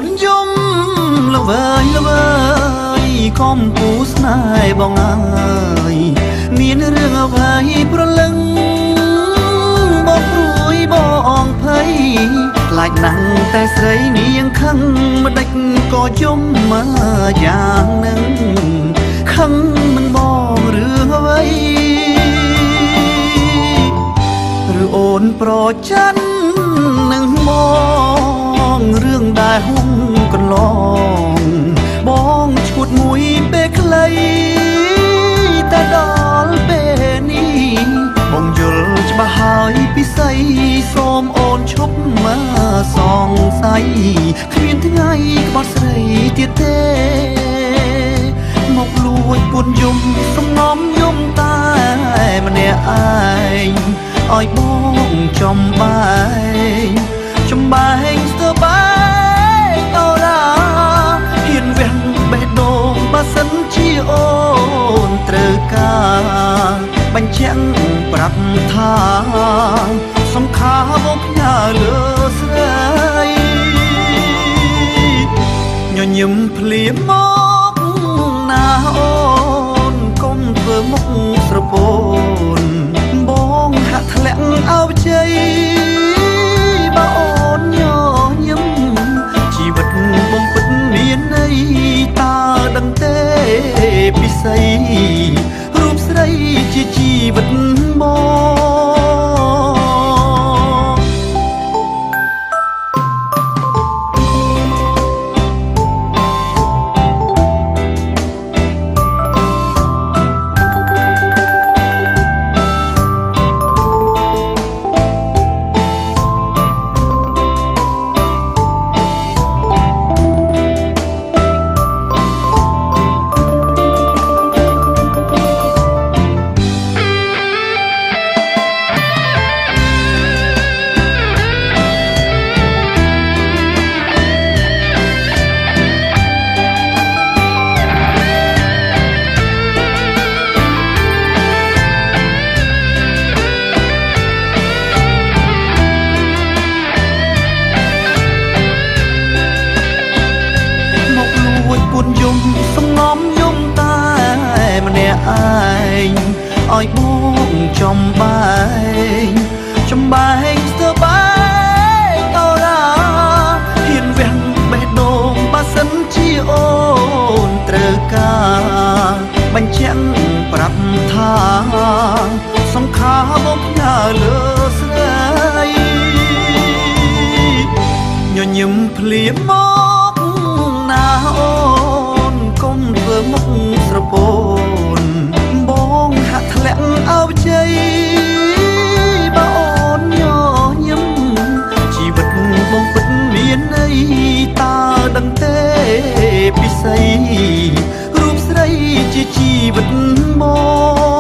នយំល្វើយល្វើយខំពូស្នេហ៍បងអើយមានរឿងអ្វីប្រលឹងបងព្រួយបងភ័យខ្លាចណាស់តែស្រីនាងខឹងម្ដេចក៏យំមកយ៉ាងនឹងខឹងមិនបងរឿងអ្វីឬអូនប្រច័ណ្ឌនឹងបងរឿងដែលហុងកន្លងបងឈួតមួយពេលខ្លីតែដល់ពេលនេះបងយល់ច្បាស់ហើយពិសីសូមអូនឈប់មកសង្ស័យគ្មានថ្ងៃក្បត់ស្រីទៀតទេមកលួចពួនយំសំងំយំតែម្នាក់ឯងឲ្យបងចំបែងស្ទើបែងអូឡាហ៊ានវះបេះដូងបើសិនជាអូនត្រូវការបញ្ជាក់ប្រាប់ថាសំខាបងផ្ញើលើស្រីញញឹមភ្លាមមកណាអូនកុំធ្វើមុខស្រពោនបងហាក់ធ្លាក់អោបជ័យបើអូនញញឹមជីវិតបងពិតមានន័យតើដឹងទេពិសីរូបស្រីជាជីវិតបងយំសំងំយំតែម្នាក់ឯងឲ្យបងចំបែងស្ទើបែងអូឡាហ៊ានវះបេះដូងបើសិនជាអូនត្រូវការបញ្ជាក់ប្រាប់ថាសំខាបងផ្ញើលើស្រីញញឹមភ្លាមមកណាអូកុំធ្វើមុខស្រពោនបងហាក់ធ្លាក់អោបជ័យបើអូនញញឹមជីវិតបងពិតមានន័យតើដឹងទេពិសីរូបស្រីជាជីវិតបង